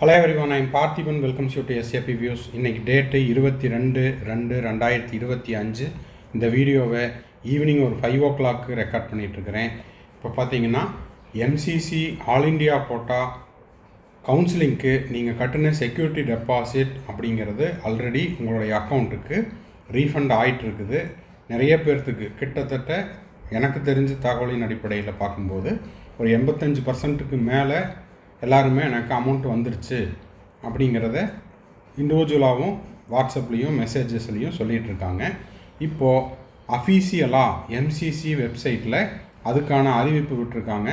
Hello everyone, I am Parthiban. Welcomes you to SAP Views. இன்னைக்கு date 22/2/2025. இந்த வீடியோவை evening ஒரு 5 o'clock ரெக்கார்ட் பண்ணிகிட்ருக்கிறேன். இப்போ பார்த்தீங்கன்னா எம்சிசி ஆல் இண்டியா கோட்டா கவுன்சிலிங்க்கு நீங்கள் கட்டின செக்யூரிட்டி டெபாசிட் அப்படிங்கிறது ஆல்ரெடி உங்களுடைய அக்கௌண்ட்டுக்கு ரீஃபண்ட் ஆகிட்டுருக்குது. நிறைய பேர்த்துக்கு கிட்டத்தட்ட எனக்கு தெரிஞ்ச தகவலின் அடிப்படையில் பார்க்கும்போது ஒரு 85%க்கு மேலே எல்லாருமே எனக்கு அமௌண்ட் வந்துருச்சு அப்படிங்கிறத இண்டிவிஜுவலாகவும் வாட்ஸ்அப்லேயும் மெசேஜஸ்லேயும் சொல்லிகிட்ருக்காங்க. இப்போது அஃபீஷியலாக எம்சிசி வெப்சைட்டில் அதுக்கான அறிவிப்பு விட்டுருக்காங்க.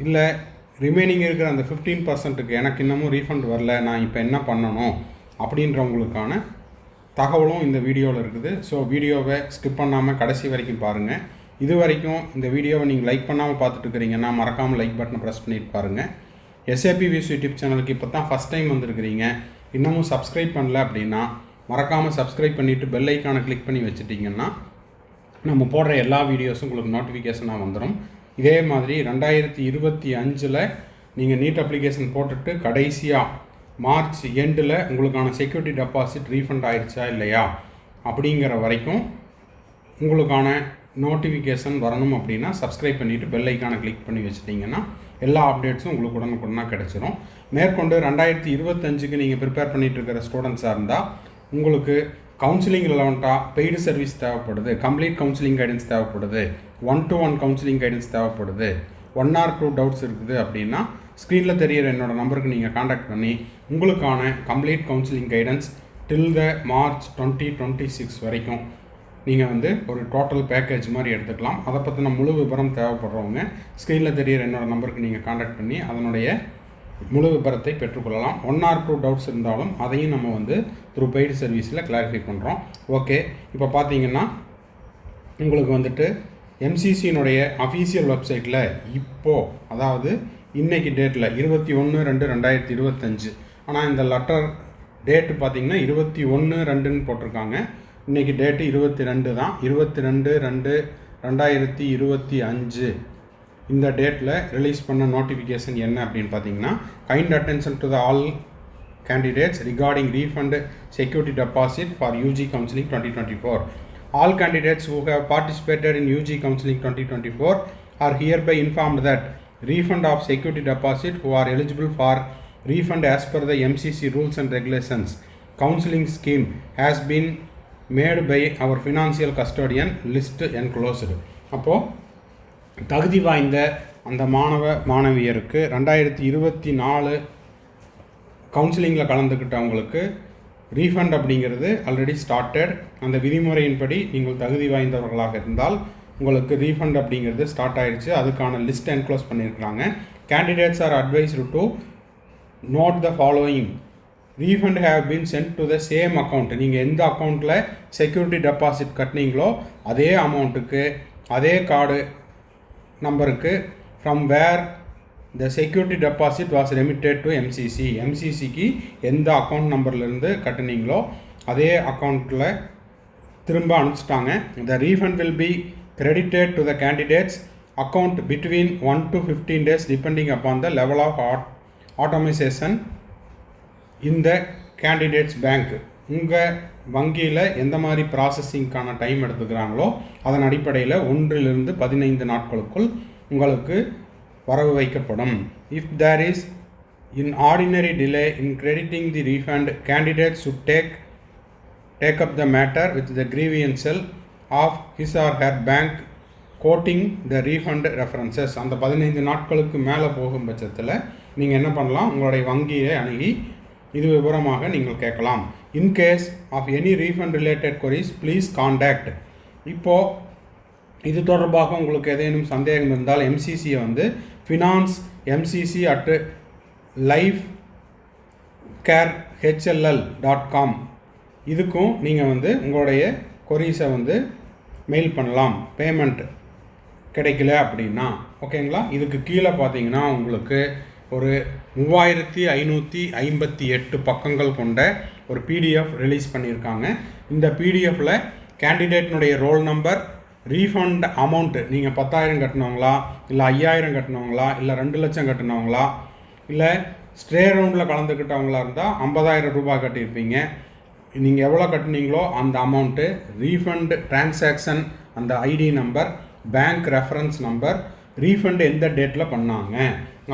இல்லை ரிமைனிங் இருக்கிற அந்த 15%க்கு எனக்கு இன்னமும் ரீஃபண்ட் வரல, நான் இப்போ என்ன பண்ணணும் அப்படின்றவங்களுக்கான தகவலும் இந்த வீடியோவில் இருக்குது. ஸோ வீடியோவை ஸ்கிப் பண்ணாமல் கடைசி வரைக்கும் பாருங்கள். இது வரைக்கும் இந்த வீடியோவை நீங்கள் லைக் பண்ணாமல் பார்த்துட்டு இருக்கிறீங்கன்னா மறக்காமல் லைக் பட்டனை ப்ரெஸ் பண்ணிட்டு பாருங்கள். SAP Views யூடியூப் சேனலுக்கு இப்போ தான் ஃபஸ்ட் டைம் வந்திருக்கிறீங்க, இன்னமும் சப்ஸ்கிரைப் பண்ணல அப்படின்னா மறக்காமல் சப்ஸ்கிரைப் பண்ணிவிட்டு பெல் ஐக்கானை கிளிக் பண்ணி வச்சுட்டிங்கன்னா நம்ம போடுற எல்லா வீடியோஸும் உங்களுக்கு நோட்டிஃபிகேஷனாக வந்துடும். இதே மாதிரி 2025 நீங்கள் நீட் அப்ளிகேஷன் போட்டுட்டு கடைசியாக மார்ச் எண்டில் உங்களுக்கான செக்யூரிட்டி டெபாசிட் ரீஃபண்ட் ஆயிடுச்சா இல்லையா அப்படிங்கிற வரைக்கும் உங்களுக்கான நோட்டிஃபிகேஷன் வரணும் அப்படின்னா சப்ஸ்கிரைப் பண்ணிவிட்டு பெல் ஐக்கானை கிளிக் பண்ணி வச்சுட்டிங்கன்னா எல்லா அப்டேட்ஸும் உங்களுக்கு உடனுக்குடனாக கிடச்சிரும். மேற்கொண்டு 2025க்கு நீங்கள் ப்ரிப்பேர் பண்ணிகிட்டு இருக்கிற ஸ்டூடெண்ட்ஸாக இருந்தால் உங்களுக்கு கவுன்சிலிங் ரிலவெண்ட்டாக பெய்டு சர்வீஸ் தேவைப்படுது, கம்ப்ளீட் கவுன்சிலிங் கைடன்ஸ் தேவைப்படுது, 1-to-1 கவுன்சிலிங் கைடன்ஸ் தேவைப்படுது, 1 or 2 டவுட்ஸ் இருக்குது அப்படின்னா ஸ்க்ரீனில் தெரிகிற என்னோடய நம்பருக்கு நீங்கள் காண்டாக்ட் பண்ணி உங்களுக்கான கம்ப்ளீட் கவுன்சிலிங் கைடன்ஸ் டில் த மார்ச் 2026 வரைக்கும் நீங்கள் ஒரு டோட்டல் பேக்கேஜ் மாதிரி எடுத்துக்கலாம். அதை பற்றின முழு விவரம் தேவைப்படுறவங்க ஸ்க்ரீனில் தெரிகிற என்னோடய நம்பருக்கு நீங்கள் காண்டாக்ட் பண்ணி அதனுடைய முழு விவரத்தை பெற்றுக்கொள்ளலாம். 1 or 2 டவுட்ஸ் இருந்தாலும் அதையும் நம்ம த்ரூ பெய்டு சர்வீஸில் கிளாரிஃபை பண்ணுறோம். ஓகே, இப்போ பார்த்தீங்கன்னா உங்களுக்கு எம்சிசியினுடைய அஃபீஷியல் வெப்சைட்டில் இப்போது, அதாவது இன்றைக்கி டேட்டில் 21/2/2025, ஆனால் இந்த லெட்டர் டேட்டு பார்த்திங்கன்னா 21/2 போட்டிருக்காங்க. இன்றைக்கி டேட்டு 22 தான். 22/2/2025 இந்த டேட்டில் ரிலீஸ் பண்ண நோட்டிஃபிகேஷன் என்ன அப்படின்னு பார்த்தீங்கன்னா, kind attention to the all candidates regarding refund security deposit for UG counselling 2024. All candidates who have participated in UG Counseling 2024 are hereby informed that refund of security deposit who are eligible for refund as per the MCC rules and regulations counseling scheme has been made by our financial custodian list enclosed. அப்போது தகுதி வாய்ந்த அந்த மாணவியருக்கு 2024 கவுன்சிலிங்கில் கலந்துக்கிட்டவங்களுக்கு refund அப்படிங்கிறது already started. அந்த விதிமுறையின்படி நீங்கள் தகுதி வாய்ந்தவர்களாக இருந்தால் உங்களுக்கு ரீஃபண்ட் அப்படிங்கிறது ஸ்டார்ட் ஆகிடுச்சு. அதுக்கான லிஸ்ட் என்க்ளோஸ் பண்ணியிருக்கிறாங்க. Candidates are advised to note the following. Refund have been sent to the same account. நீங்கள் எந்த அக்கௌண்ட்டில் செக்யூரிட்டி டெபாசிட் கட்டினீங்களோ அதே அமௌண்ட்டுக்கு, அதே கார்டு நம்பருக்கு from where the security deposit was remitted to MCC. எம்சிசிக்கு எந்த அக்கௌண்ட் நம்பர்லேருந்து கட்டினீங்களோ அதே அக்கௌண்ட்டில் திரும்ப அனுப்பிச்சிட்டாங்க. The refund will be credited to the candidates account between 1 to 15 days depending upon the level of automation இந்த கேண்டிடேட்ஸ் பேங்க். உங்கள் வங்கியில் எந்த மாதிரி ப்ராசஸிங்க்கான டைம் எடுத்துக்கிறாங்களோ அதன் அடிப்படையில் 1 to 15 நாட்களுக்குள் உங்களுக்கு வரவு வைக்கப்படும். If there is inordinate delay in crediting the refund, candidate should take up the matter with the grievance cell of his or her bank quoting the refund references. அந்த 15 நாட்களுக்கு மேலே போகும் பட்சத்தில் நீங்கள் என்ன பண்ணலாம், உங்களுடைய வங்கியை அணுகி இது விவரமாக நீங்கள் கேட்கலாம். In case of any refund related queries please contact. இப்போது இது தொடர்பாக உங்களுக்கு ஏதேனும் சந்தேகம் இருந்தால் எம்சிசியை finance@lifecareHLL.com இதுக்கும் நீங்கள் உங்களுடைய கொரீஸை மெயில் பண்ணலாம், பேமெண்ட் கிடைக்கல அப்படின்னா. ஓகேங்களா? இதுக்கு கீழே பார்த்தீங்கன்னா உங்களுக்கு ஒரு 3558 பக்கங்கள் கொண்ட ஒரு PDF ரிலீஸ் பண்ணியிருக்காங்க. இந்த PDFல கேண்டிடேட்னுடைய ரோல் நம்பர், ரீஃபண்ட் அமௌண்ட்டு, நீங்கள் 10,000 கட்டினவங்களா, இல்லை 5,000 கட்டினவங்களா, இல்லை 2 லட்சம் கட்டினவங்களா, இல்லை ஸ்ட்ரே ரவுண்டில் கலந்துக்கிட்டவங்களா இருந்தால் 50,000 ரூபாய் கட்டியிருப்பீங்க. நீங்கள் எவ்வளோ கட்டினீங்களோ அந்த அமௌண்ட்டு, ரீஃபண்ட் டிரான்சாக்ஷன் அந்த ID number, bank reference number, refund எந்த டேட்டில் பண்ணாங்க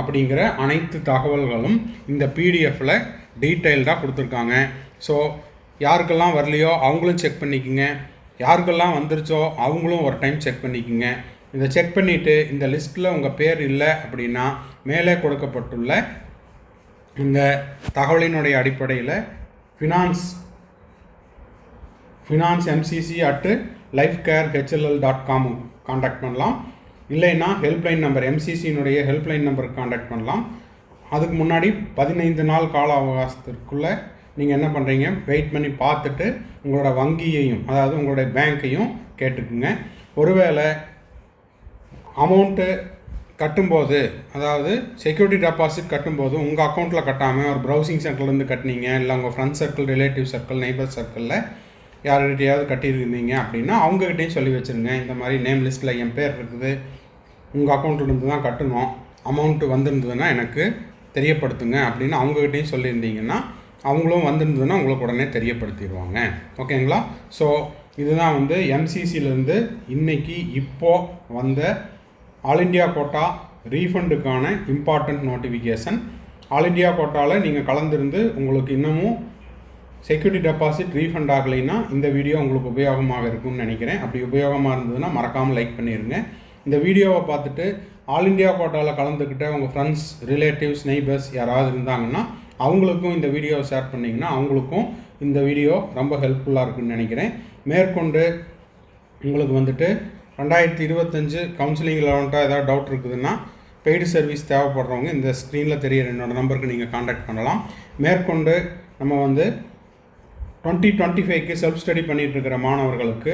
அப்படிங்கிற அனைத்து தகவல்களும் இந்த பிடிஎஃப்பில் டீட்டெயில்டாக கொடுத்துருக்காங்க. ஸோ யாருக்கெல்லாம் வரலையோ அவங்களும் செக் பண்ணிக்கோங்க, யாருக்கெல்லாம் வந்துருச்சோ அவங்களும் ஒரு டைம் செக் பண்ணிக்கோங்க. இதை செக் பண்ணிவிட்டு இந்த லிஸ்ட்டில் உங்கள் பேர் இல்லை அப்படின்னா மேலே கொடுக்கப்பட்டுள்ள இந்த தகவலினுடைய அடிப்படையில் ஃபினான்ஸ் mcc@lifecarehl.com காண்டாக்ட் பண்ணலாம். இல்லைன்னா ஹெல்ப்லைன் நம்பர் எம்சிசியினுடைய ஹெல்ப்லைன் நம்பருக்கு காண்டாக்ட் பண்ணலாம். அதுக்கு முன்னாடி 15 நாள் கால அவகாசத்திற்குள்ளே நீங்கள் என்ன பண்ணுறீங்க, வெயிட் பண்ணி பார்த்துட்டு உங்களோட வங்கியையும் அதாவது உங்களுடைய பேங்க்கையும் கேட்டுக்குங்க. ஒருவேளை அமௌண்ட்டு கட்டும்போது, அதாவது செக்யூரிட்டி டெபாசிட் கட்டும்போது உங்கள் அக்கௌண்ட்டில் கட்டாமல் ஒரு ப்ரௌசிங் சென்டர்லேருந்து கட்டினீங்க, இல்லை உங்கள் friend circle, relative circle, neighbour சர்க்கிளில் யார்கிட்டையாவது கட்டியிருந்தீங்க அப்படின்னா அவங்ககிட்டையும் சொல்லி வச்சுருங்க. இந்த மாதிரி நேம் லிஸ்ட்டில் என் பேர் இருக்குது, உங்கள் அக்கௌண்ட்லேருந்து தான் கட்டணும், அமௌண்ட்டு வந்திருந்ததுன்னா எனக்கு தெரியப்படுத்துங்க அப்படின்னு அவங்ககிட்டையும் சொல்லியிருந்தீங்கன்னா அவங்களும் வந்திருந்ததுன்னா உங்களுக்கு உடனே தெரியப்படுத்திடுவாங்க. ஓகேங்களா? ஸோ இதுதான் வந்து எம்சிசிலேருந்து இப்போது வந்த ஆல் இண்டியா கோட்டா ரீஃபண்டுக்கான இம்பார்ட்டண்ட் நோட்டிஃபிகேஷன். ஆல் இண்டியா கோட்டாவில் நீங்கள் கலந்துருந்து உங்களுக்கு இன்னமும் செக்யூரிட்டி டெபாசிட் ரீஃபண்ட் ஆகலைன்னா இந்த வீடியோ உங்களுக்கு உபயோகமாக இருக்கும்னு நினைக்கிறேன். அப்படி உபயோகமாக இருந்ததுன்னா மறக்காமல் லைக் பண்ணிடுங்க. இந்த வீடியோவை பார்த்துட்டு ஆல் இண்டியா கோட்டாவில் கலந்துக்கிட்ட உங்கள் ஃப்ரெண்ட்ஸ், ரிலேட்டிவ்ஸ், நெய்பர்ஸ் யாராவது இருந்தாங்கன்னா அவங்களுக்கும் இந்த வீடியோவை ஷேர் பண்ணிங்கன்னா அவங்களுக்கும் இந்த வீடியோ ரொம்ப ஹெல்ப்ஃபுல்லாக இருக்குன்னு நினைக்கிறேன். மேற்கொண்டு உங்களுக்கு வந்துட்டு 2025 கவுன்சிலிங் லெவன்ட்டாக ஏதாவது டவுட் இருக்குதுன்னா பெய்டு சர்வீஸ் தேவைப்படுறவங்க இந்த ஸ்க்ரீனில் தெரியிற என்னோடய நம்பருக்கு நீங்கள் காண்டாக்ட் பண்ணலாம். மேற்கொண்டு நம்ம வந்து 2025க்கு செல்ஃப் ஸ்டடி பண்ணிகிட்ருக்கிற மாணவர்களுக்கு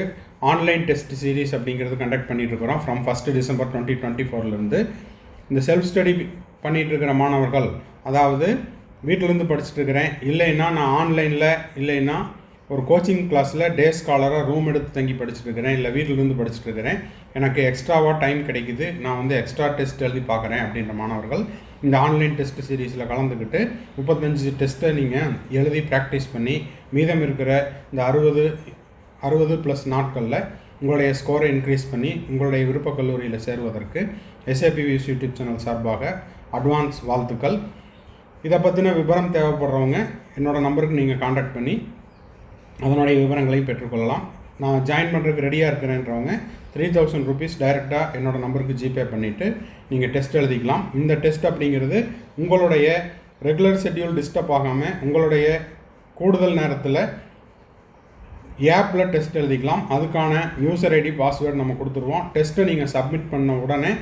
ஆன்லைன் டெஸ்ட் சீரீஸ் அப்படிங்கிறது கண்டக்ட் பண்ணிகிட்ருக்கிறோம். ஃப்ரம் 1 டிசம்பர் 2024 இந்த செல்ஃப் ஸ்டடி பண்ணிகிட்ருக்கிற மாணவர்கள், அதாவது வீட்டிலேருந்து படிச்சுட்ருக்கிறேன், இல்லைன்னா நான் ஆன்லைனில், இல்லைன்னா ஒரு கோச்சிங் கிளாஸில் டே ஸ்காலராக ரூம் எடுத்து தங்கி படிச்சுட்ருக்கிறேன், இல்லை வீட்டிலேருந்து படிச்சுட்ருக்கிறேன், எனக்கு எக்ஸ்ட்ராவாக டைம் கிடைக்குது, நான் வந்து எக்ஸ்ட்ரா டெஸ்ட் எழுதி பார்க்குறேன் அப்படின்ற மாணவர்கள் இந்த ஆன்லைன் டெஸ்ட் சீரீஸில் கலந்துக்கிட்டு 35 டெஸ்ட்டை நீங்கள் எழுதி ப்ராக்டிஸ் பண்ணி மீதம் இருக்கிற இந்த 60+ நாட்களில் உங்களுடைய ஸ்கோரை இன்க்ரீஸ் பண்ணி உங்களுடைய விருப்ப கல்லூரியில் சேருவதற்கு SAPVS யூடியூப் சேனல் சார்பாக அட்வான்ஸ் வாழ்த்துக்கள். இதை பற்றின விவரம் தேவைப்படுறவங்க என்னோடய நம்பருக்கு நீங்கள் காண்டாக்ட் பண்ணி அதனுடைய விவரங்களையும் பெற்றுக்கொள்ளலாம். நான் ஜாயின் பண்ணுறதுக்கு ரெடியாக இருக்கிறேன்றவங்க 3000 ரூபீஸ் டைரெக்டாக என்னோடய நம்பருக்கு ஜிபே பண்ணிவிட்டு நீங்கள் டெஸ்ட் எழுதிக்கலாம். இந்த டெஸ்ட் அப்படிங்கிறது உங்களுடைய ரெகுலர் ஷெட்யூல் டிஸ்டர்ப் ஆகாமல் உங்களுடைய கூடுதல் நேரத்தில் ஆப்பில் டெஸ்ட் எழுதிக்கலாம். அதுக்கான யூசர் ஐடி, பாஸ்வேர்டு நம்ம கொடுத்துருவோம். டெஸ்ட்டை நீங்கள் சப்மிட் பண்ண உடனே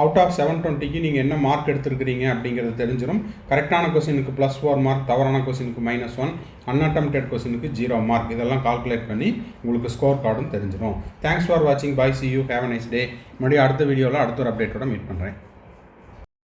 அவுட் ஆஃப் 720க்கு நீங்கள் என்ன மார்க் எடுத்துருக்கிறீங்க அப்படிங்கிறது தெரிஞ்சிடும். கரெக்டான கொஸ்டினுக்கு +4 மார்க், தவறான கொஸ்டினுக்கு -1, அன்அட்டெம்ப்டட் கொஸ்டினுக்கு 0 மார்க். இதெல்லாம் கால்குலேட் பண்ணி உங்களுக்கு ஸ்கோர் கார்டும் தெரிஞ்சிடும். தேங்க்ஸ் ஃபார் வாட்சிங். Bye, see you, have a nice day. மறுபடியும் அடுத்த வீடியோவில் அடுத்த ஒரு அப்டேட்டோட மீட் பண்ணுறேன்.